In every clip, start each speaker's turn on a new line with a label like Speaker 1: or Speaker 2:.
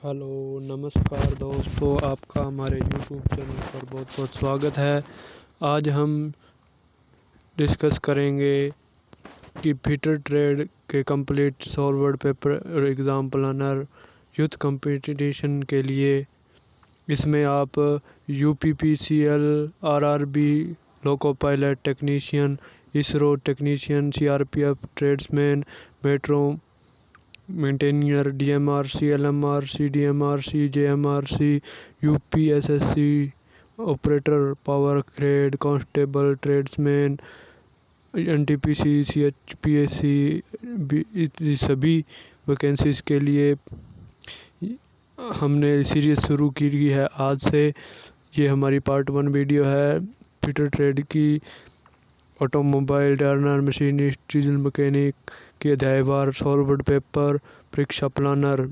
Speaker 1: Hello, नमस्कार दोस्तों, आपका हमारे यूट्यूब चैनल पर बहुत बहुत स्वागत है। आज हम डिस्कस करेंगे कि फिटर ट्रेड के complete solved paper exam planner youth competition के लिए। इसमें आप UPPCL, RRB, loco pilot technician, ISRO technician, CRPF tradesman, metro maintainer, DMRC, LMRC, DMRC, JMRC, UPSSC operator, power grade constable, tradesman, NTPC, CHPSC सभी vacancies के लिए हमने series शुरू की है आज से। ये हमारी पार्ट 1 वीडियो है फिटर ट्रेड की। Automobile, Turner, machinist, diesel mechanic के अध्यायवार सॉल्वर्ड पेपर परीक्षा प्लानर।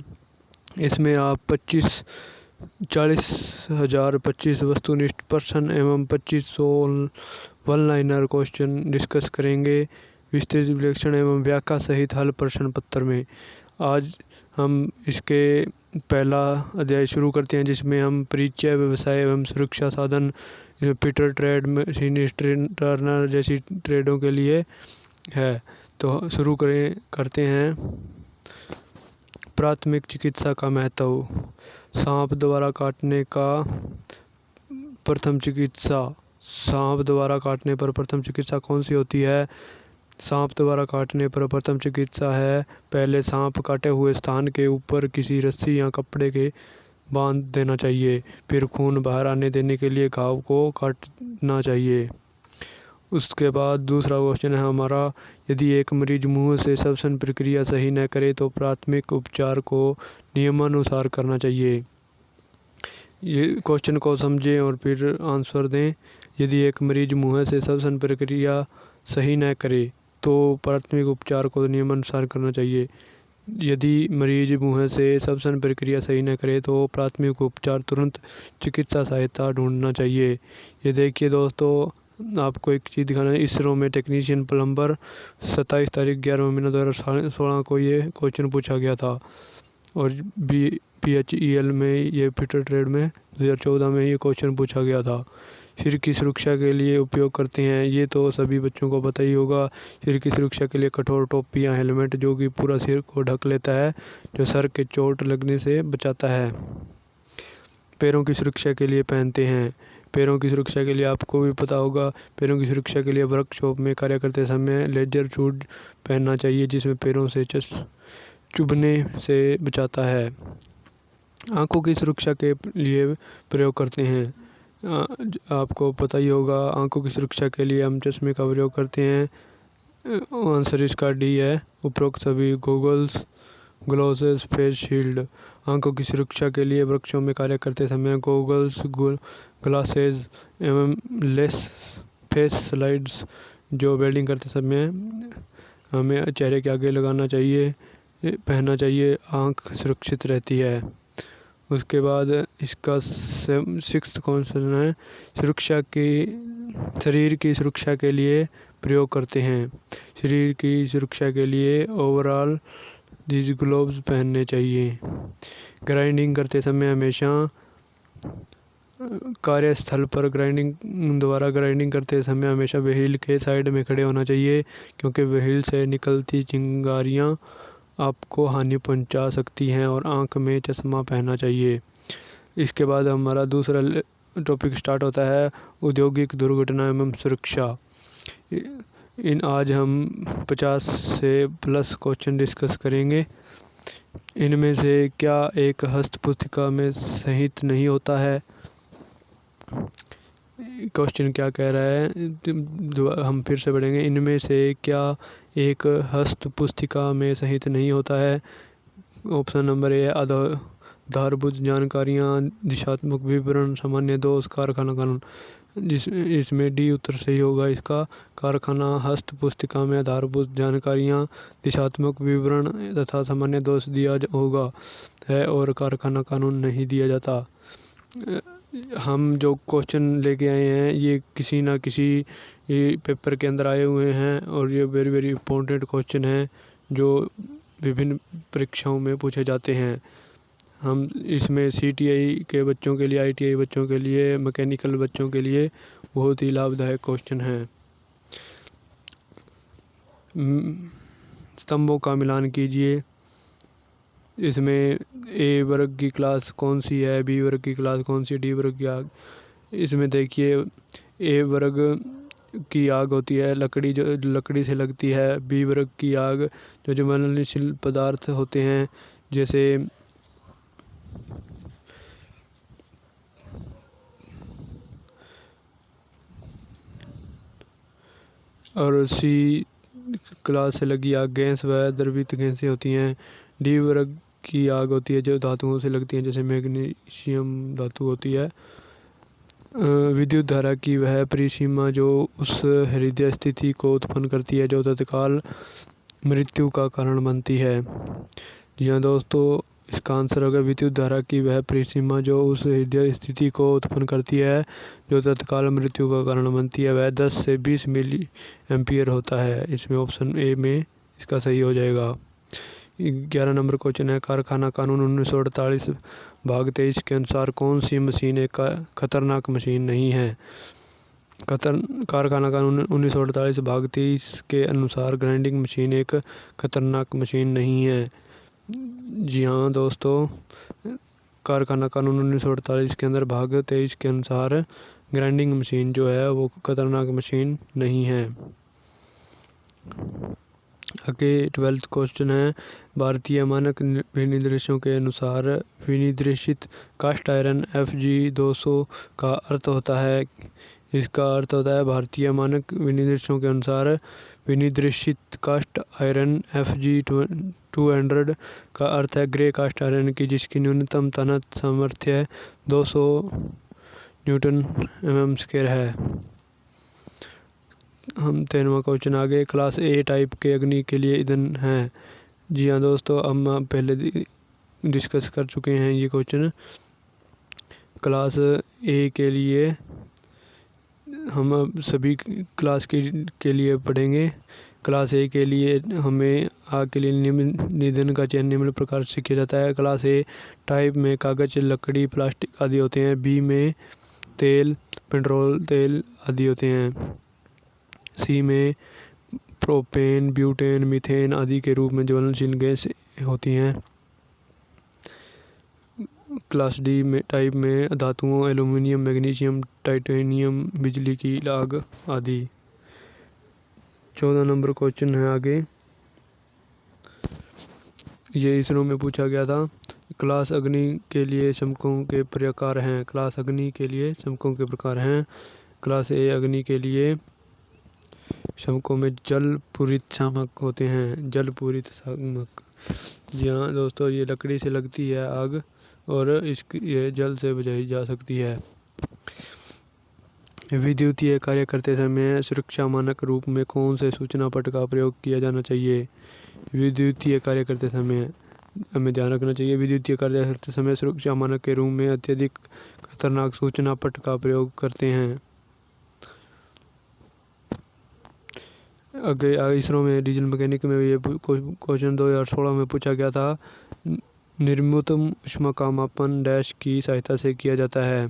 Speaker 1: इसमें आप 40,025 वस्तुनिष्ठ प्रश्न एवं 2500 वन लाइनर क्वेश्चन डिस्कस करेंगे विस्तृत विश्लेषण एवं व्याख्या सहित हल प्रश्न पत्र में। आज हम इसके पहला अध्याय शुरू करते हैं, जिसमें हम परिचय, व्यवसाय एवं सुरक्षा साधन, फिटर ट्रेड, मशीनिस्ट, टर्नर जैसी ट्रेडों के लिए है। तो शुरू करते हैं। प्राथमिक चिकित्सा का महत्व। सांप द्वारा काटने का प्रथम चिकित्सा। सांप द्वारा काटने पर प्रथम चिकित्सा कौन सी होती है? सांप द्वारा काटने पर प्रथम चिकित्सा है, पहले सांप काटे हुए स्थान के ऊपर किसी रस्सी या कपड़े के बांध देना चाहिए, फिर खून बाहर आने देने के लिए घाव को काटना चाहिए। उसके बाद दूसरा क्वेश्चन है हमारा, यदि एक मरीज मुंह से श्वसन प्रक्रिया सही न करे तो प्राथमिक उपचार को नियमानुसार करना चाहिए। ये क्वेश्चन को समझें और फिर आंसर दें। यदि एक मरीज मुंह से श्वसन प्रक्रिया सही न करे तो प्राथमिक उपचार को नियमानुसार करना चाहिए। यदि मरीज मुंह से श्वसन प्रक्रिया सही न करे तो प्राथमिक उपचार तुरंत चिकित्सा सहायता ढूंढना चाहिए। ये देखिए दोस्तों, आपको एक चीज़ दिखाना है। इसरो में टेक्नीशियन प्लम्बर 27 तारीख 11 महीना 2016 को ये क्वेश्चन पूछा गया था, और PHEL में ये फिटर ट्रेड में 2014 में ये क्वेश्चन पूछा गया था। सिर की सुरक्षा के लिए उपयोग करते हैं, ये तो सभी बच्चों को पता ही होगा। सिर की सुरक्षा के लिए कठोर टोपी या हेलमेट जो कि पूरा सिर को ढक लेता है, जो सर के चोट लगने से बचाता है। पैरों की सुरक्षा के लिए पहनते हैं। पैरों की सुरक्षा के लिए आपको भी पता होगा, पैरों की सुरक्षा के लिए वर्कशॉप में कार्य करते समय लेजर शूज पहनना चाहिए, जिसमें पैरों से चुभने से बचाता है। आंखों की सुरक्षा के लिए प्रयोग करते हैं। आपको पता ही होगा, आंखों की सुरक्षा के लिए हम चश्मे का प्रयोग करते हैं। आंसर इसका डी है। उपरोक्त सभी गॉगल्स, ग्लासेस, फेस शील्ड। आंखों की सुरक्षा के लिए वृक्षों में कार्य करते समय गॉगल्स, ग्लासेस एवं लेस फेस स्लाइड्स जो वेल्डिंग करते समय हमें चेहरे के आगे लगाना चाहिए, पहनना चाहिए। आंख सुरक्षित रहती है। उसके बाद इसका 6th क्वेश्चन है, सुरक्षा की शरीर की सुरक्षा के लिए प्रयोग करते हैं। शरीर की सुरक्षा के लिए ओवरऑल these ग्लोव्स पहनने चाहिए। ग्राइंडिंग करते समय हमेशा कार्यस्थल पर ग्राइंडिंग करते समय हमेशा व्हील के साइड में खड़े होना चाहिए, क्योंकि व्हील से निकलती चिंगारियां आपको हानि पहुंचा सकती हैं, और आंख में चश्मा पहनना चाहिए। इसके बाद हमारा दूसरा टॉपिक स्टार्ट होता है, औद्योगिक दुर्घटना एवं सुरक्षा। आज हम 50 से प्लस क्वेश्चन डिस्कस करेंगे। इनमें से क्या एक हस्तपुस्तिका में सहित नहीं होता है? क्वेश्चन क्या कह रहा है, हम फिर से पढ़ेंगे। इनमें से क्या एक हस्तपुस्तिका में सहित नहीं होता है? ऑप्शन नंबर ए आधारभूत जानकारियाँ, दिशात्मक विवरण, सामान्य दोष, कारखाना कानून। इसमें डी उत्तर सही होगा इसका। कारखाना हस्तपुस्तिका में आधारभूत जानकारियाँ, दिशात्मक विवरण तथा सामान्य दोष दिया होगा है, और कारखाना कानून नहीं दिया जाता। हम जो क्वेश्चन लेके आए हैं ये किसी ना किसी पेपर के अंदर आए हुए हैं, और ये वेरी वेरी इंपॉर्टेंट क्वेश्चन हैं जो विभिन्न परीक्षाओं में पूछे जाते हैं। हम इसमें CTI के बच्चों के लिए, ITI बच्चों के लिए, मैकेनिकल बच्चों के लिए बहुत ही लाभदायक क्वेश्चन है। स्तंभों का मिलान कीजिए। इसमें A वर्ग की क्लास कौन सी है, B वर्ग की क्लास कौन सी, D वर्ग की आग। इसमें देखिए A वर्ग की आग होती है लकड़ी, जो लकड़ी से लगती है। B वर्ग की आग जो ज्वलनशील पदार्थ होते हैं, जैसे और C क्लास से लगी आग गैस व द्रवित गैसें होती हैं। D वर्ग की आग होती है जो धातुओं से लगती हैं, जैसे मैग्नीशियम धातु होती है। विद्युत धारा की वह परिसीमा जो उस हृदय स्थिति को उत्पन्न करती है जो तत्काल मृत्यु का कारण बनती है। जी हाँ दोस्तों, इसका आंसर होगा विद्युत धारा की वह परिसीमा जो उस हृदय स्थिति को उत्पन्न करती है जो तत्काल मृत्यु का कारण बनती है, वह 10 से 20 मिली एम्पियर होता है। इसमें ऑप्शन ए में इसका सही हो जाएगा। 11 नंबर क्वेश्चन है, कारखाना कानून 1948 भाग 23 के अनुसार कौन सी मशीन एक खतरनाक मशीन नहीं है। कारखाना कानून 1948 भाग 23 के अनुसार ग्राइंडिंग मशीन एक खतरनाक मशीन नहीं है। जी हाँ दोस्तों, कारखाना कानून 1948 के अंदर भाग 23 के अनुसार ग्राइंडिंग मशीन जो है वो खतरनाक मशीन नहीं है। आगे 12th क्वेश्चन है, भारतीय मानक विनिर्देशों के अनुसार विनिर्देशित कास्ट आयरन FG200 का अर्थ होता है। इसका अर्थ होता है भारतीय मानक विनिर्देशों के अनुसार विनिर्देशित कास्ट आयरन FG200 का अर्थ है ग्रे कास्ट आयरन की जिसकी न्यूनतम तनत सामर्थ्य 200 न्यूटन mm² है। हम 13वां क्वेश्चन आगे, क्लास A टाइप के अग्नि के लिए ईंधन है। जी हाँ दोस्तों, हम पहले डिस्कस कर चुके हैं ये क्वेश्चन। क्लास A के लिए हम अब सभी क्लास के लिए पढ़ेंगे। क्लास A के लिए हमें आग के लिए निम्न ईंधन का चयन निम्न प्रकार से किया जाता है। क्लास A टाइप में कागज, लकड़ी, प्लास्टिक आदि होते हैं। B में तेल, पेट्रोल तेल आदि होते हैं। C में प्रोपेन, ब्यूटेन, मीथेन आदि के रूप में ज्वलनशील गैस होती हैं। क्लास D में टाइप में धातुओं, एल्यूमिनियम, मैग्नीशियम, टाइटेनियम, बिजली की आग आदि। 14 नंबर क्वेश्चन है आगे, ये इसरो में पूछा गया था। क्लास अग्नि के लिए शामकों के प्रकार हैं। क्लास अग्नि के लिए शामकों के प्रकार हैं। क्लास A अग्नि के लिए शामकों में जल पूरित शामक होते हैं। जल पूरित शामक। जी हाँ दोस्तों, ये लकड़ी से लगती है आग और ये जल से बुझाई जा सकती है। विद्युतीय कार्य करते समय सुरक्षा मानक रूप में कौन से सूचना पट का प्रयोग किया जाना चाहिए। विद्युतीय कार्य करते समय हमें ध्यान रखना चाहिए, विद्युतीय कार्य करते समय सुरक्षा मानक के रूप में अत्यधिक खतरनाक सूचना पट का प्रयोग करते हैं। आगे इसरो में डीजल मैकेनिक में ये क्वेश्चन 2016 में पूछा गया था। निर्मित ऊष्मा का मापन डैश की सहायता से किया जाता है।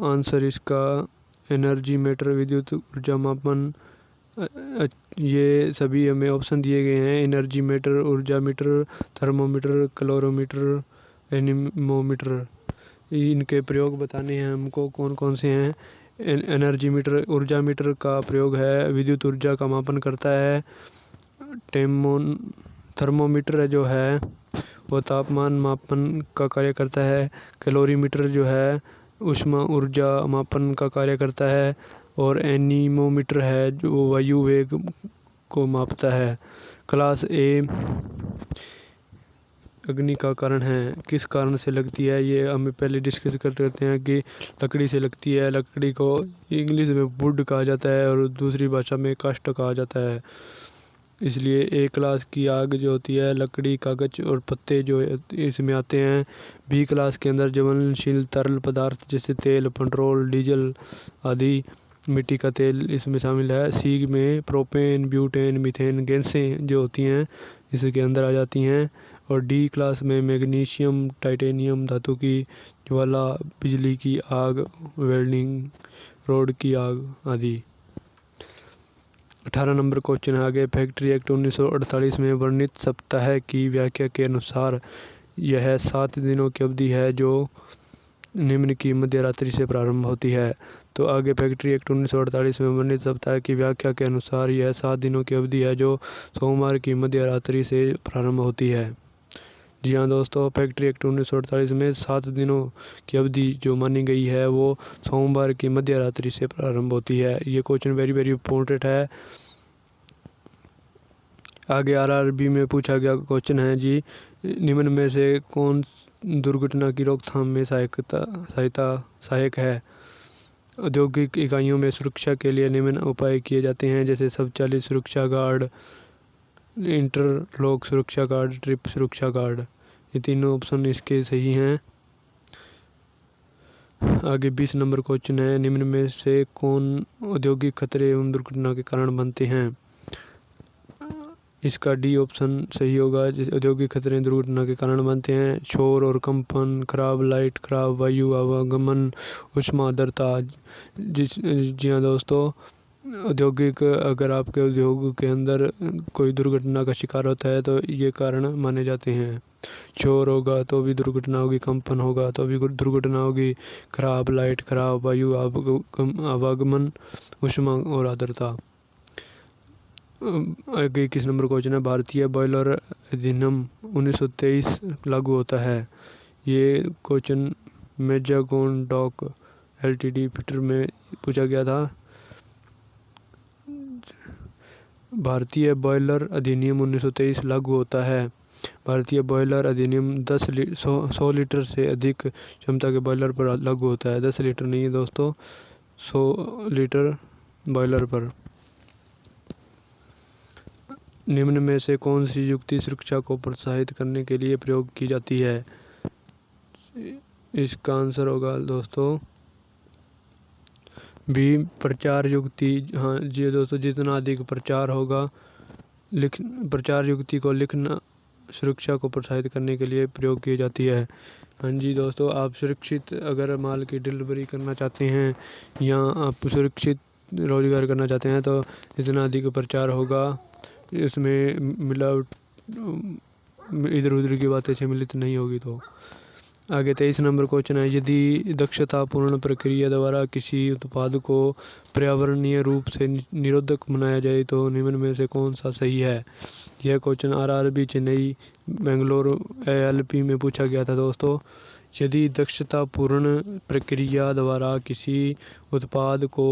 Speaker 1: आंसर इसका एनर्जी मीटर, विद्युत ऊर्जा मापन। ये सभी हमें ऑप्शन दिए गए हैं, एनर्जी मीटर, ऊर्जा मीटर, थर्मोमीटर, कैलोरीमीटर, एनीमोमीटर। इनके प्रयोग बताने हैं हमको कौन कौन से हैं। एनर्जी मीटर, ऊर्जा मीटर का प्रयोग है, विद्युत ऊर्जा का मापन करता है। थर्मोमीटर जो है वो तापमान मापन का कार्य करता है। कैलोरीमीटर जो है ऊष्मा ऊर्जा मापन का कार्य करता है। और एनीमोमीटर है जो वायु वेग को मापता है। क्लास A अग्नि का कारण है, किस कारण से लगती है, ये हमें पहले डिस्कस करते हैं कि लकड़ी से लगती है। लकड़ी को इंग्लिश में वुड कहा जाता है और दूसरी भाषा में काष्ठ कहा जाता है। इसलिए A क्लास की आग जो होती है लकड़ी, कागज और पत्ते जो इसमें आते हैं। B क्लास के अंदर ज्वलनशील तरल पदार्थ जैसे तेल, पेट्रोल, डीजल आदि मिट्टी का तेल इसमें शामिल है। सी में प्रोपेन, ब्यूटेन, मीथेन गैसें जो होती हैं इसके अंदर आ जाती हैं। और डी क्लास में मैग्नीशियम, टाइटेनियम धातु की ज्वाला, बिजली की आग, वेल्डिंग रोड की आग आदि। 18 नंबर क्वेश्चन है आगे। फैक्ट्री एक्ट 1948 में वर्णित सप्ताह की व्याख्या के अनुसार यह 7 दिनों की अवधि है जो निम्न की मध्य रात्रि से प्रारंभ होती है। तो आगे फैक्ट्री एक्ट 1948 में वर्णित सप्ताह की व्याख्या के अनुसार यह 7 दिनों की अवधि है जो सोमवार की मध्य रात्रि से प्रारंभ होती है। जी हाँ दोस्तों, फैक्ट्री एक्ट 1948 में 7 दिनों की अवधि जो मानी गई है वो सोमवार की मध्य रात्रि से प्रारंभ होती है। ये क्वेश्चन वेरी वेरी इंपॉर्टेंट है। आगे आरआरबी में पूछा गया क्वेश्चन है जी, निम्न में से कौन दुर्घटना की रोकथाम में सहायक है। औद्योगिक इकाइयों में सुरक्षा के लिए निम्न उपाय किए जाते हैं, जैसे स्वचालित सुरक्षा गार्ड, इंटरलॉक सुरक्षा गार्ड, ट्रिप सुरक्षा गार्ड। ये तीनों ऑप्शन इसके सही हैं। आगे 20 नंबर क्वेश्चन है, निम्न में से कौन औद्योगिक खतरे एवं दुर्घटना के कारण बनते हैं। इसका डी ऑप्शन सही होगा। औद्योगिक खतरे दुर्घटना के कारण बनते हैं। शोर और कंपन, खराब लाइट, खराब वायु आवागमन, ऊष्मा आर्द्रता। जी हाँ दोस्तों, औद्योगिक अगर आपके उद्योग के अंदर कोई दुर्घटना का शिकार होता है तो ये कारण माने जाते हैं। शोर होगा तो भी दुर्घटना होगी, कंपन होगा तो भी दुर्घटना होगी, खराब लाइट, खराब वायु आवागमन, ऊष्मा और आर्द्रता। आगे 21 नंबर क्वेश्चन है, भारतीय बॉयलर अधिनियम 1923 लागू होता है। ये क्वेश्चन मेजागोन डॉक एलटीडी फिटर में पूछा गया था। भारतीय बॉयलर अधिनियम 1923 लागू होता है। भारतीय बॉयलर अधिनियम 100 लीटर से अधिक क्षमता के बॉयलर पर लागू होता है। 10 लीटर नहीं है दोस्तों, 100 लीटर बॉयलर पर। निम्न में से कौन सी युक्ति सुरक्षा को प्रोत्साहित करने के लिए प्रयोग की जाती है। इसका आंसर होगा दोस्तों भी प्रचार युक्ति। हाँ जी दोस्तों, जितना अधिक प्रचार होगा, प्रचार युक्ति को लिखना सुरक्षा को प्रोत्साहित करने के लिए प्रयोग की जाती है। हाँ जी दोस्तों, आप सुरक्षित अगर माल की डिलीवरी करना चाहते हैं या आप सुरक्षित रोजगार करना चाहते हैं तो जितना अधिक प्रचार होगा, इसमें मिलावट इधर उधर की बातें सम्मिलित नहीं होगी। तो आगे 23 नंबर क्वेश्चन है, यदि दक्षतापूर्ण प्रक्रिया द्वारा किसी उत्पाद को पर्यावरणीय रूप से निरोधक बनाया जाए तो निम्न में से कौन सा सही है। यह question RRB Chennai, Bangalore ALP में पूछा गया था दोस्तों। यदि दक्षतापूर्ण प्रक्रिया द्वारा किसी उत्पाद को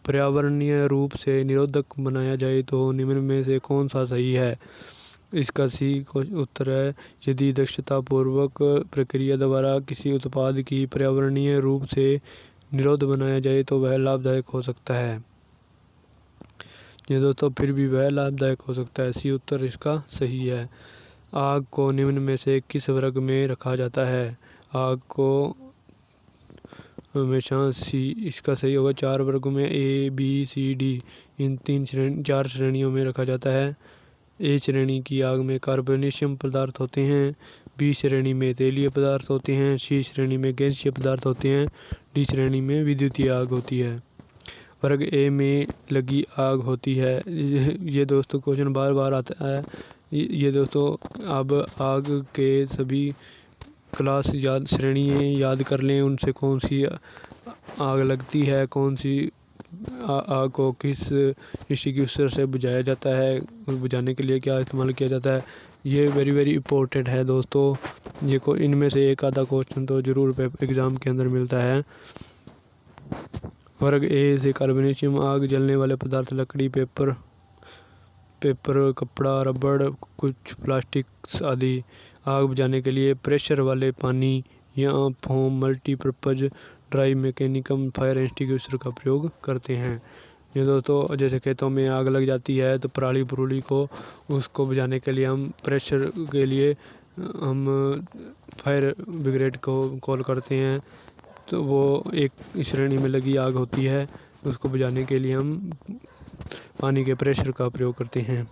Speaker 1: पर्यावरणीय रूप से निरोधक बनाया जाए तो निम्न में से कौन सा सही है। इसका सही उत्तर है, यदि दक्षतापूर्वक प्रक्रिया द्वारा किसी उत्पाद की पर्यावरणीय रूप से निरोध बनाया जाए तो वह लाभदायक हो सकता है। ये दोस्तों फिर भी वह लाभदायक हो सकता है, सी उत्तर इसका सही है। आग को निम्न में से किस वर्ग में रखा जाता है। आग को हमेशा सी, इसका सही होगा 4 वर्गों में, ए बी सी डी, इन 4 श्रेणियों में रखा जाता है। ए श्रेणी की आग में कार्बोनेशियम पदार्थ होते हैं, बी श्रेणी में तेलीय पदार्थ होते हैं, सी श्रेणी में गैसीय पदार्थ होते हैं, डी श्रेणी में विद्युतीय आग होती है। वर्ग ए में लगी आग होती है। ये दोस्तों क्वेश्चन बार बार आता है। ये दोस्तों अब आग के सभी क्लास श्रेणियाँ याद कर लें, उनसे कौन सी आग लगती है, कौन सी आग को किस एक्सटिंग्विशर से बुझाया जाता है, बुझाने के लिए क्या इस्तेमाल किया जाता है। ये वेरी वेरी इंपॉर्टेंट है दोस्तों। ये को इनमें से एक आधा क्वेश्चन तो ज़रूर एग्ज़ाम के अंदर मिलता है। वर्ग ए से कार्बोनेशियम आग, जलने वाले पदार्थ लकड़ी, पेपर, कपड़ा, रबड़, कुछ प्लास्टिक्स आदि। आग बुझाने के लिए प्रेशर वाले पानी या foam, multipurpose dry mechanical fire extinguisher का प्रयोग करते हैं। ये दोस्तों जैसे खेतों में आग लग जाती है तो पराली पुरूली को उसको बुझाने के लिए हम प्रेशर के लिए हम फायर ब्रिगेड को कॉल करते हैं, तो वो एक श्रेणी में लगी आग होती है। उसको बुझाने के लिए हम पानी के प्रेशर का प्रयोग करते हैं।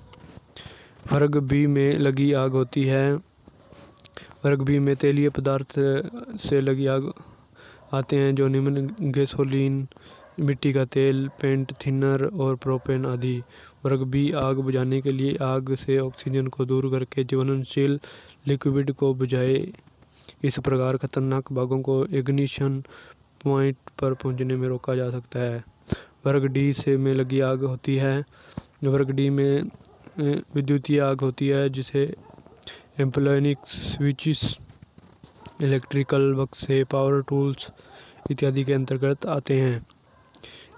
Speaker 1: वर्ग बी में लगी आग होती है। वर्ग बी में तेलीय पदार्थ से लगी आग आते हैं जो निम्न गैसोलीन, मिट्टी का तेल, पेंट थिनर और प्रोपेन आदि। वर्ग बी आग बुझाने के लिए आग से ऑक्सीजन को दूर करके ज्वलनशील लिक्विड को बुझाए। इस प्रकार खतरनाक भागों को इग्निशन पॉइंट पर पहुंचने में रोका जा सकता है। वर्ग डी से में लगी आग होती है। वर्ग डी में विद्युतीय आग होती है जिसे एम्प्लिफाइंग स्विचेस, इलेक्ट्रिकल बक्से, पावर टूल्स इत्यादि के अंतर्गत आते हैं।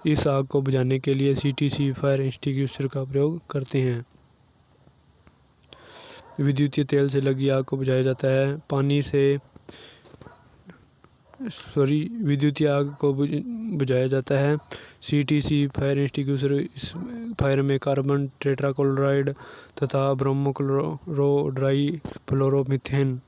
Speaker 1: इस आग को बुझाने के लिए सीटीसी फायर एक्सटिंग्विशर का प्रयोग करते हैं। विद्युतीय तेल से लगी आग को बुझाया जाता है। विद्युतीय आग को बुझाया जाता है। सीटीसी फायर एक्सटिंग्विशर इस फायर में कार्बन टेट्राक्लोराइड तथा ब्रोमोक्लोरो डाई फ्लोरोमीथेन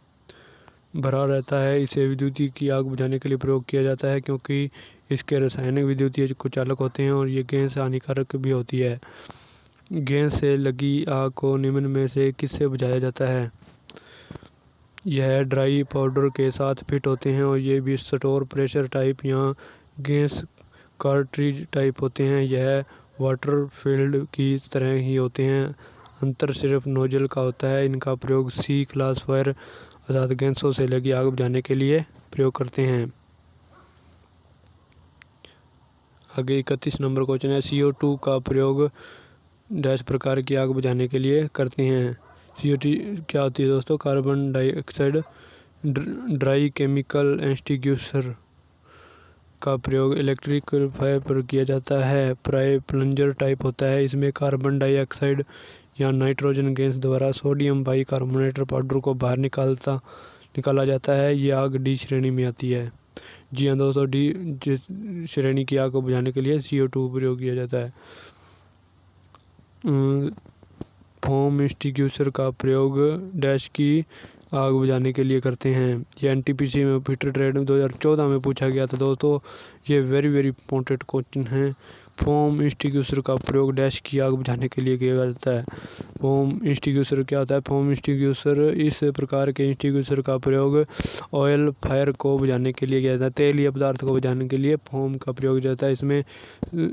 Speaker 1: भरा रहता है। इसे विद्युतीय की आग बुझाने के लिए प्रयोग किया जाता है क्योंकि इसके रासायनिक विद्युतीय कुचालक होते हैं और ये गैस हानिकारक भी होती है। गैस से लगी आग को निम्न में से किससे बुझाया जाता है? यह ड्राई पाउडर के साथ फिट होते हैं और ये भी स्टोर प्रेशर टाइप या गैस कार्ट्रिज टाइप होते हैं। यह वाटर फील्ड की तरह ही होते हैं, अंतर सिर्फ नोजल का होता है। इनका प्रयोग सी क्लास फायर अर्थात गैसों से लगी आग बुझाने के लिए प्रयोग करते हैं। आगे 31 नंबर क्वेश्चन है, CO2 का प्रयोग डैश प्रकार की आग बुझाने के लिए करते हैं। CO2 क्या होती है दोस्तों? Carbon dioxide. Dry chemical extinguisher का प्रयोग इलेक्ट्रिक फायर पर किया जाता है। प्राय प्लंजर टाइप होता है। इसमें कार्बन डाइऑक्साइड या नाइट्रोजन गैस द्वारा सोडियम बाइकार्बोनेट पाउडर को बाहर निकाला जाता है। ये आग डी श्रेणी में आती है। जी हाँ दोस्तों, डी श्रेणी की आग को बुझाने के लिए CO2 प्रयोग किया जाता है। फोम एक्सटिंग्विशर का प्रयोग डैश की आग बुझाने के लिए करते हैं। ये NTPC में फीटर ट्रेड में 2014 में पूछा गया था दोस्तों। ये वेरी इंपॉर्टेंट क्वेश्चन है। फोम एक्सटिंग्विशर का प्रयोग डैश की आग बुझाने के लिए किया जाता है। फोम एक्सटिंग्विशर क्या होता है? फोम एक्सटिंग्विशर इस प्रकार के एक्सटिंग्विशर का प्रयोग ऑयल फायर को बुझाने के लिए किया जाता है। तेल या पदार्थ को बुझाने के लिए फोम का प्रयोग जाता है। इसमें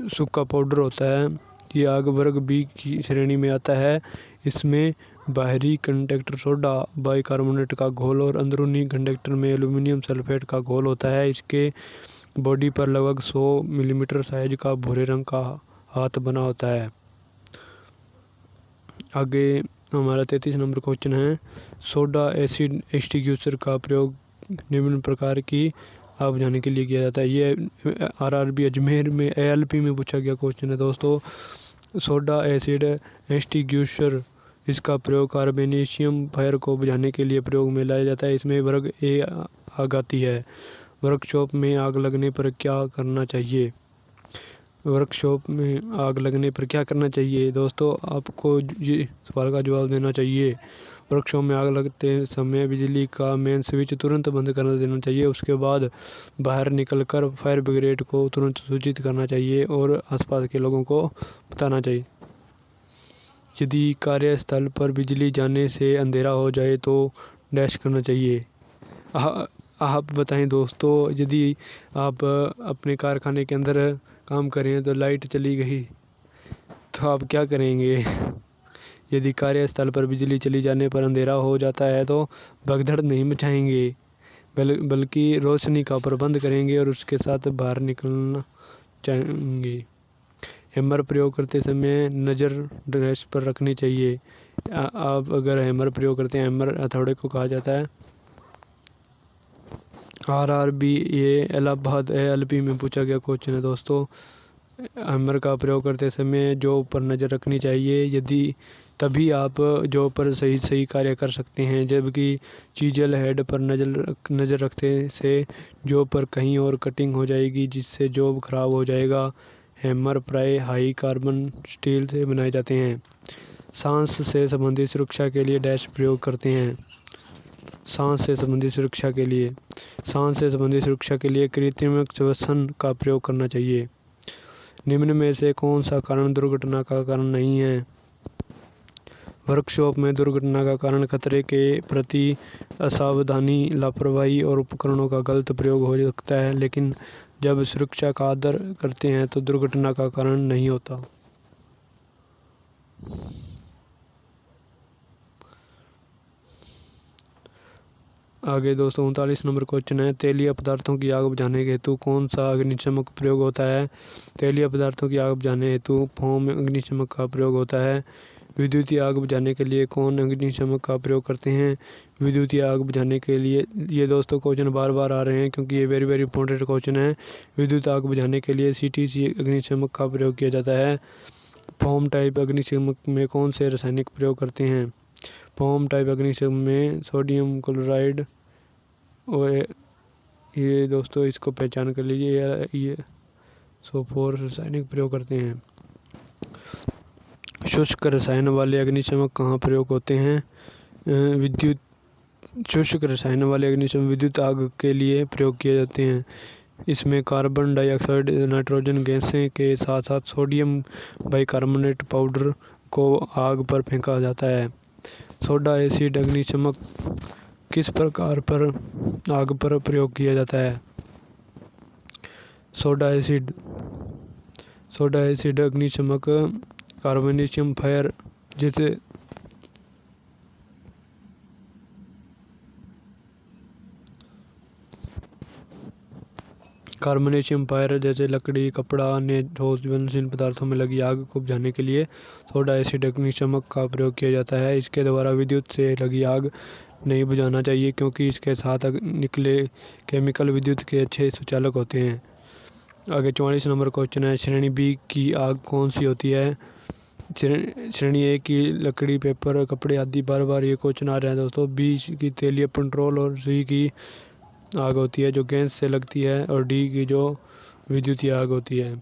Speaker 1: सूखा पाउडर होता है। ये आग वर्ग बी की श्रेणी में आता है। इसमें बाहरी कंडक्टर सोडा बाइकार्बोनेट का घोल और अंदरूनी कंडक्टर में एल्यूमिनियम सल्फेट का घोल होता है। इसके बॉडी पर लगभग 100 मिलीमीटर साइज का भूरे रंग का हाथ बना होता है। आगे हमारा 33 नंबर क्वेश्चन है, सोडा एसिड एक्सटिंग्विशर का प्रयोग निम्न प्रकार की आग बुझाने के लिए किया जाता है। ये RRB अजमेर में ALP में पूछा गया क्वेश्चन है दोस्तों। सोडा एसिड एक्सटिंग्विशर इसका प्रयोग कार्बोनेशियम फायर को बुझाने के लिए प्रयोग में लाया जाता है। इसमें वर्ग ए आग आती है। वर्कशॉप में आग लगने पर क्या करना चाहिए? वर्कशॉप में आग लगने पर क्या करना चाहिए दोस्तों? आपको ये सवाल का जवाब देना चाहिए। वर्कशॉप में आग लगते समय बिजली का मेन स्विच तुरंत बंद कर देना चाहिए। उसके बाद बाहर निकलकर फायर ब्रिगेड को तुरंत सूचित करना चाहिए और आसपास के लोगों को बताना चाहिए। यदि कार्यस्थल पर बिजली जाने से अंधेरा हो जाए तो डैश करना चाहिए। आप बताएं दोस्तों, यदि आप अपने कारखाने के अंदर काम कर रहे हैं तो लाइट चली गई तो आप क्या करेंगे? यदि कार्यस्थल पर बिजली चली जाने पर अंधेरा हो जाता है तो भगदड़ नहीं मचाएंगे, बल्कि रोशनी का प्रबंध करेंगे और उसके साथ बाहर निकलना चाहेंगे। हैमर प्रयोग करते समय नज़र डैश पर रखनी चाहिए। आप अगर हैमर प्रयोग करते हैं, हैमर हथौड़े को कहा जाता है। RRB ये इलाहाबाद ALP में पूछा गया क्वेश्चन है दोस्तों। हैमर का प्रयोग करते समय जॉब पर नज़र रखनी चाहिए। यदि तभी आप जॉब पर सही कार्य कर सकते हैं, जबकि चीजल हेड पर नज़र रखते से जॉब पर कहीं और कटिंग हो जाएगी जिससे जॉब खराब हो जाएगा। हैमर प्राय हाई कार्बन स्टील से बनाए जाते हैं। सांस से संबंधित सुरक्षा के लिए डैश प्रयोग करते हैं। सांस से संबंधित सुरक्षा के लिए कृत्रिम श्वसन का प्रयोग करना चाहिए। निम्न में से कौन सा कारण दुर्घटना का कारण नहीं है? वर्कशॉप में दुर्घटना का कारण खतरे के प्रति असावधानी, लापरवाही और उपकरणों का गलत प्रयोग हो सकता है, लेकिन जब सुरक्षा का आदर करते हैं तो दुर्घटना का कारण नहीं होता। आगे दोस्तों 39 नंबर क्वेश्चन है, तेलीय पदार्थों की आग बुझाने के हेतु कौन सा अग्निशमक प्रयोग होता है? तेलीय पदार्थों की आग बुझाने हेतु फोम अग्निशमक का प्रयोग होता है। विद्युतीय आग बुझाने के लिए कौन अग्निशमक का प्रयोग करते हैं? विद्युतीय आग बुझाने के लिए, ये दोस्तों क्वेश्चन बार बार आ रहे हैं क्योंकि ये वेरी वेरी इंपॉर्टेंट क्वेश्चन है। विद्युत आग बुझाने के लिए CTC अग्निशमक का प्रयोग किया जाता है। फोम टाइप अग्निशमक में कौन से रासायनिक प्रयोग करते हैं? फोम टाइप अग्निशमक में सोडियम क्लोराइड और ये दोस्तों इसको पहचान कर लीजिए, ये सोफोर रासायनिक प्रयोग करते हैं। शुष्क रसायन वाले अग्निशमक कहाँ प्रयोग होते हैं? शुष्क रसायन वाले अग्निशमक विद्युत आग के लिए प्रयोग किए जाते हैं। इसमें कार्बन डाइऑक्साइड, नाइट्रोजन गैसें के साथ साथ सोडियम बाइकार्बोनेट पाउडर को आग पर फेंका जाता है। सोडा एसिड अग्निशमक किस प्रकार पर आग पर प्रयोग किया जाता है? सोडा एसिड अग्निशमक कार्बोनेशियम फायर जैसे लकड़ी, कपड़ा, अन्य ठोस ज्वलनशील पदार्थों में लगी आग को बुझाने के लिए सोडा एसिड अग्निशमक का प्रयोग किया जाता है। इसके द्वारा विद्युत से लगी आग नहीं बुझाना चाहिए क्योंकि इसके साथ निकले केमिकल विद्युत के अच्छे सुचालक होते हैं। आगे 44 नंबर क्वेश्चन है, श्रेणी बी की आग कौन सी होती है? श्रेणी ए की लकड़ी, पेपर, कपड़े आदि। बार बार ये क्वेश्चन आ रहे हैं दोस्तों। बी की तेलीय पेट्रोल और सी की आग होती है जो गैस से लगती है और डी की जो विद्युतीय आग होती है।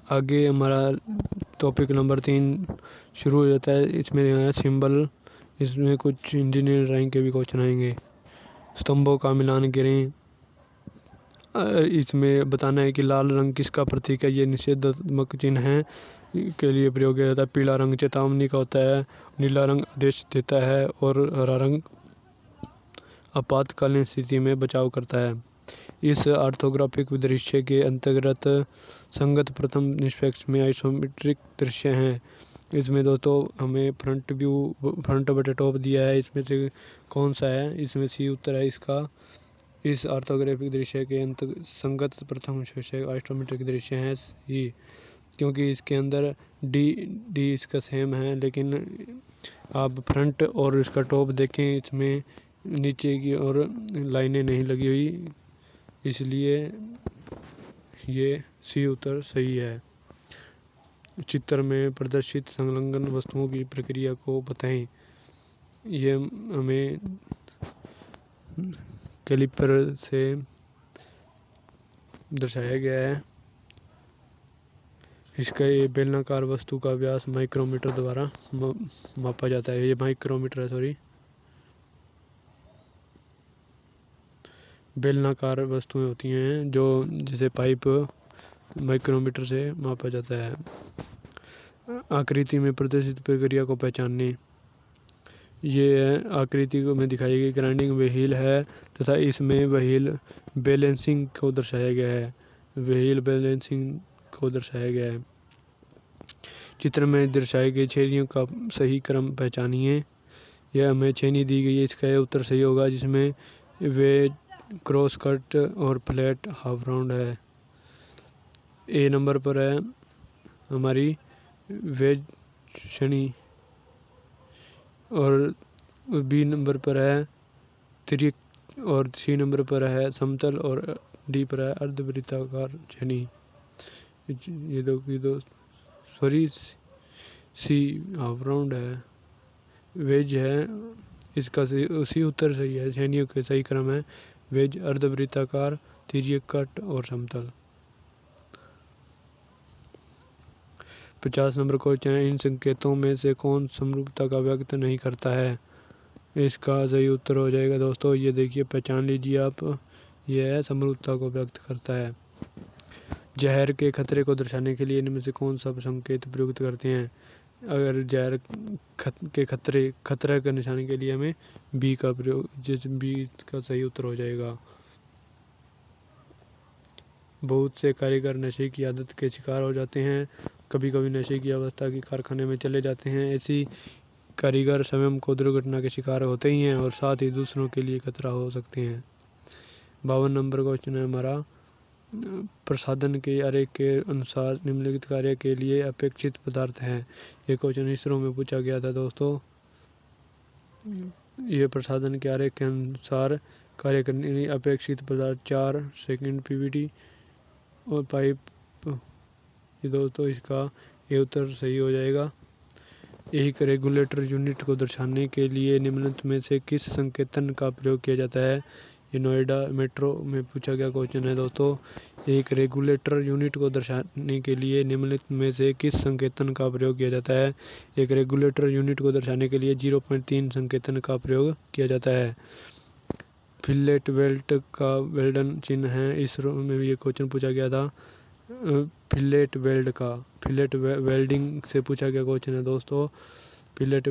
Speaker 1: आगे हमारा टॉपिक नंबर 3 शुरू हो जाता है। इसमें है सिंबल, इसमें कुछ इंजीनियर ड्राइंग के भी क्वेश्चन आएंगे। स्तंभों का मिलान गिरें, इसमें बताना है कि लाल रंग किसका प्रतीक है। ये निषेधात्मक चिन्ह है के लिए प्रयोग किया जाता है। पीला रंग चेतावनी का होता है, नीला रंग आदेश देता है और हरा रंग आपातकालीन स्थिति में बचाव करता है। इस ऑर्थोग्राफिक दृश्य के अंतर्गत संगत प्रथम निष्पक्ष में आइसोमेट्रिक दृश्य हैं। इसमें दोस्तों हमें फ्रंट व्यू, फ्रंट बटे टॉप दिया है, इसमें से कौन सा है? इसमें सी उत्तर है इसका। इस ऑर्थोग्राफिक दृश्य के संगत प्रथम आइसोमेट्रिक दृश्य है सी, क्योंकि इसके अंदर डी इसका सेम है, लेकिन आप फ्रंट और इसका टॉप देखें, इसमें नीचे की ओर लाइनें नहीं लगी हुई, इसलिए ये सी उत्तर सही है। चित्र में प्रदर्शित संलग्न वस्तुओं की प्रक्रिया को बताएं। ये हमें कैलिपर से दर्शाया गया है। इसका ये बेलनाकार वस्तु का व्यास माइक्रोमीटर द्वारा मापा जाता है। ये माइक्रोमीटर है, सॉरी। बेलनाकार वस्तुएं होती हैं जो जैसे पाइप, माइक्रोमीटर से मापा जाता है। आकृति में प्रदर्शित प्रक्रिया को पहचानने, ये आकृति को में दिखाई गई ग्राइंडिंग व्हील है तथा इसमें व्हील बैलेंसिंग को दर्शाया गया है। व्हील बैलेंसिंग को दर्शाया गया है। चित्र में दर्शाई गई छेड़ियों का सही क्रम पहचानिए। यह हमें छेनी दी गई है, इसका उत्तर सही होगा, जिसमें वे क्रॉस कट और फ्लैट हाफ राउंड है। ए नंबर पर है हमारी वेज छेनी और बी नंबर पर है त्रिक और सी नंबर पर है समतल और डी पर है अर्धवृत्ताकार छेनी। ये दो सॉरी, सी हाफ राउंड है, वेज है, इसका उसी उत्तर सही है। छेनियों के सही क्रम है वेज, अर्धवृत्ताकार, तिर्यक कट और समतल। 50 नंबर क्वेश्चन है, इन संकेतों में से कौन समरूपता का व्यक्त नहीं करता है? इसका सही उत्तर हो जाएगा दोस्तों, ये देखिए, पहचान लीजिए आप। यह समरूपता को व्यक्त करता है। जहर के खतरे को दर्शाने के लिए इनमें से कौन सा संकेत प्रयुक्त करते हैं? अगर जहर के खतरे का निशानी के लिए हमें बी का प्रयोग, जिस बी का सही उत्तर हो जाएगा। बहुत से कारीगर नशे की आदत के शिकार हो जाते हैं, कभी कभी नशे की अवस्था की कारखाने में चले जाते हैं। ऐसी कारीगर स्वयं को दुर्घटना के शिकार होते ही हैं और साथ ही दूसरों के लिए खतरा हो सकते हैं। 52 नंबर क्वेश्चन है हमारा, प्रसाधन के आरेख के अनुसार निम्नलिखित कार्य के लिए अपेक्षित पदार्थ है। ये क्वेश्चन इसरो में पूछा गया था दोस्तों। ये प्रसाधन के आरेख के अनुसार कार्य करने के लिए अपेक्षित पदार्थ 4 सेकंड पीवीटी और पाइप। ये दोस्तों इसका ये उत्तर सही हो जाएगा। एक रेगुलेटर यूनिट को दर्शाने के लिए निम्नलिखित में से किस संकेतन का प्रयोग किया जाता है? ये नोएडा मेट्रो में पूछा गया क्वेश्चन है दोस्तों। एक रेगुलेटर यूनिट को दर्शाने के लिए निम्नलिखित में से किस संकेतन का प्रयोग किया जाता है? एक रेगुलेटर यूनिट को दर्शाने के लिए 0.3 संकेतन का प्रयोग किया जाता है। फिलेट वेल्ट का वेल्डन चिन्ह है, इसरो में भी ये क्वेश्चन पूछा गया था। फिलेट वेल्डिंग से पूछा गया क्वेश्चन है दोस्तों। फिलेट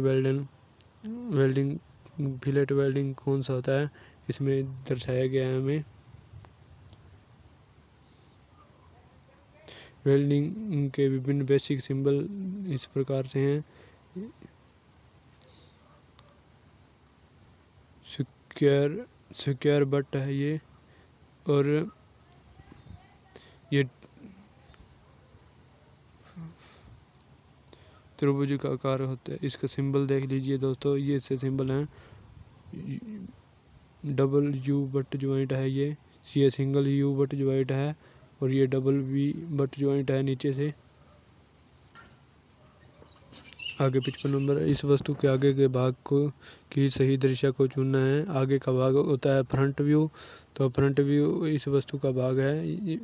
Speaker 1: वेल्डिंग कौन सा होता है? इसमें दर्शाया गया है हमें वेल्डिंग के विभिन्न बेसिक सिंबल इस प्रकार से हैं। स्क्वायर बट है ये, और ये त्रिभुज का आकार होता है। इसका सिंबल देख लीजिए दोस्तों, ये से सिंबल हैं। डबल यू बट ज्वाइंट है ये सिंगल यू बट ज्वाइंट है, और ये डबल वी बट ज्वाइंट है नीचे से। आगे 55 नंबर, इस वस्तु के आगे के भाग को की सही दिशा को चुनना है। आगे का भाग होता है फ्रंट व्यू, तो फ्रंट व्यू इस वस्तु का भाग है।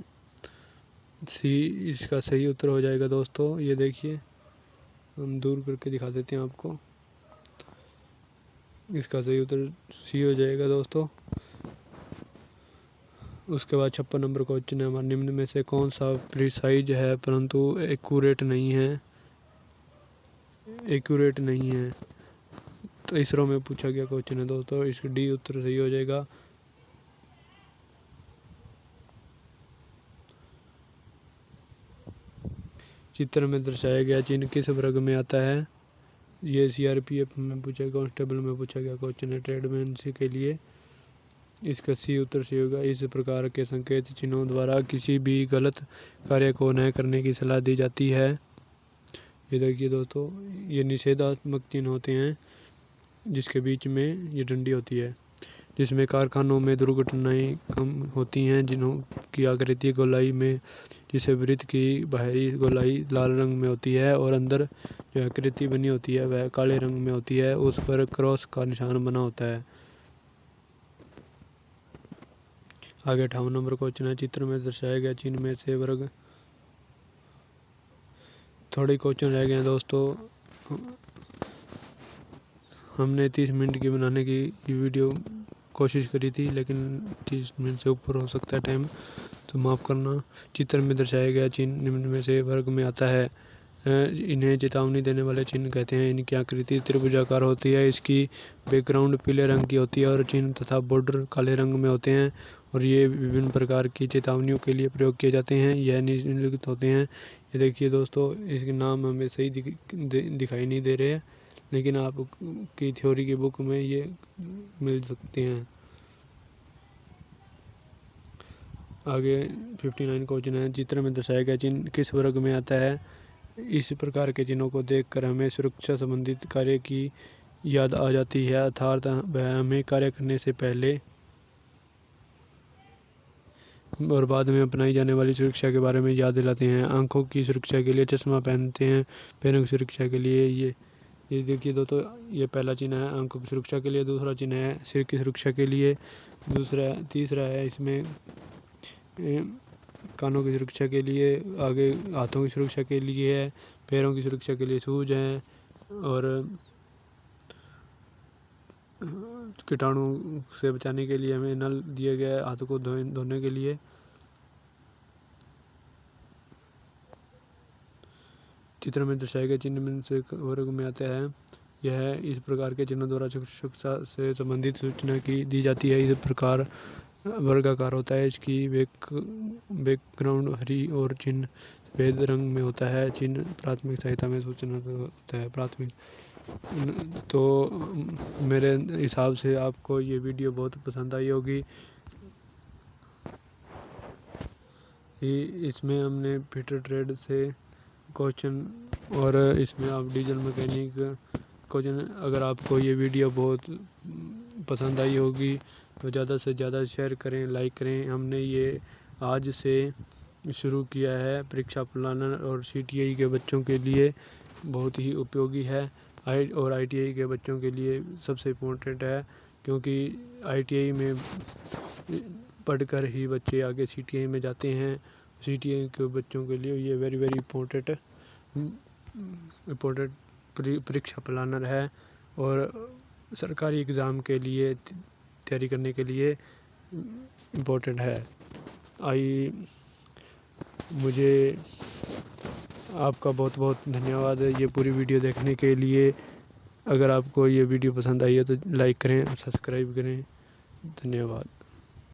Speaker 1: सी इसका सही उत्तर हो जाएगा दोस्तों। ये देखिए, हम दूर करके दिखा देते हैं आपको। इसका सही उत्तर सी हो जाएगा दोस्तों। उसके बाद 56 नंबर क्वेश्चन है हमारे, निम्न में से कौन सा प्रिसाइज है परंतु एक्यूरेट नहीं है? तो इसरो में पूछा गया क्वेश्चन है दोस्तों। इसका डी उत्तर सही हो जाएगा। चित्र में दर्शाया गया चिन्ह किस वर्ग में आता है? ये सीआरपीएफ में पूछा, कांस्टेबल में पूछा गया क्वेश्चन है, ट्रेडमैन के लिए। इसका सी उत्तर सही होगा। इस प्रकार के संकेत चिन्हों द्वारा किसी भी गलत कार्य को न करने की सलाह दी जाती है। ये देखिए दोस्तों, ये निषेधात्मक चिन्ह होते हैं जिसके बीच में ये डंडी होती है, जिसमें कारखानों में दुर्घटनाएं कम होती हैं, जिन्हों की आकृति गोलाई में, जिसे वृत्त की बाहरी गोलाई लाल रंग में होती है और अंदर जो आकृति बनी होती है वह काले रंग में होती है, उस पर क्रॉस का निशान बना होता है। आगे 58 नंबर क्वेश्चन है, चित्र में दर्शाया गया चिन्ह में से वर्ग। थोड़े क्वेश्चन रह गए हैं दोस्तों। हमने 30 मिनट की बनाने की वीडियो कोशिश करी थी, लेकिन 30 मिनट से ऊपर हो सकता है टाइम, तो माफ़ करना। चित्र में दर्शाया गया चिन्ह निम्न में से वर्ग में आता है। इन्हें चेतावनी देने वाले चिन्ह कहते हैं। इनकी आकृति त्रिभुजाकार होती है, इसकी बैकग्राउंड पीले रंग की होती है और चिन्ह तथा बॉर्डर काले रंग में होते हैं, और ये विभिन्न प्रकार की चेतावनियों के लिए प्रयोग किए जाते हैं। यह निम्नलिखित होते हैं। ये देखिए दोस्तों, इसके नाम हमें सही दिखाई नहीं दे रहे हैं, लेकिन आपकी थ्योरी की बुक में ये मिल सकते हैं। आगे 59 क्वेश्चन है, चित्र में दर्शाया गया चिन्ह किस वर्ग में आता है? इस प्रकार के चिन्हों को देखकर हमें सुरक्षा संबंधित कार्य की याद आ जाती है, अर्थात वह हमें कार्य करने से पहले और बाद में अपनाई जाने वाली सुरक्षा के बारे में याद दिलाते हैं। आंखों की सुरक्षा के लिए चश्मा पहनते हैं, पैरों की सुरक्षा के लिए ये देखिए दोस्तों, ये पहला चिन्ह है आंखों की सुरक्षा के लिए। दूसरा चिन्ह है सिर की सुरक्षा के लिए। तीसरा है इसमें कानों की सुरक्षा के लिए। आगे हाथों की सुरक्षा के लिए है, पैरों की सुरक्षा के लिए शूज हैं, और कीटाणु से बचाने के लिए हमें नल दिया गया है हाथों को धोने के लिए। चित्र में दर्शाए गए चिन्ह में से वर्ग में आता है। यह इस प्रकार के चिन्हों द्वारा शिक्षा से संबंधित सूचना की दी जाती है। इस प्रकार वर्गाकार होता है। इसकी बैकग्राउंड हरी और चिन्ह सफेद रंग में होता है। चिन्ह प्राथमिक सहायता में सूचना होता है। प्राथमिक तो मेरे हिसाब से आपको ये वीडियो बहुत पसंद आई होगी। इसमें हमने फीटर ट्रेड से क्वेश्चन और इसमें आप डीजल मैकेनिक क्वेश्चन। अगर आपको ये वीडियो बहुत पसंद आई होगी तो ज़्यादा से ज़्यादा शेयर करें, लाइक करें। हमने ये आज से शुरू किया है। परीक्षा प्लानर और CTI के बच्चों के लिए बहुत ही उपयोगी है। और ITI के बच्चों के लिए सबसे इम्पोर्टेंट है, क्योंकि ITI में पढ़कर ही बच्चे आगे CTI में जाते हैं। CTI के बच्चों के लिए ये वेरी इम्पोर्टेंट परीक्षा प्लानर है और सरकारी एग्ज़ाम के लिए तैयारी करने के लिए इम्पोर्टेंट है। मुझे आपका बहुत धन्यवाद है ये पूरी वीडियो देखने के लिए। अगर आपको ये वीडियो पसंद आई है तो लाइक करें और सब्सक्राइब करें। धन्यवाद।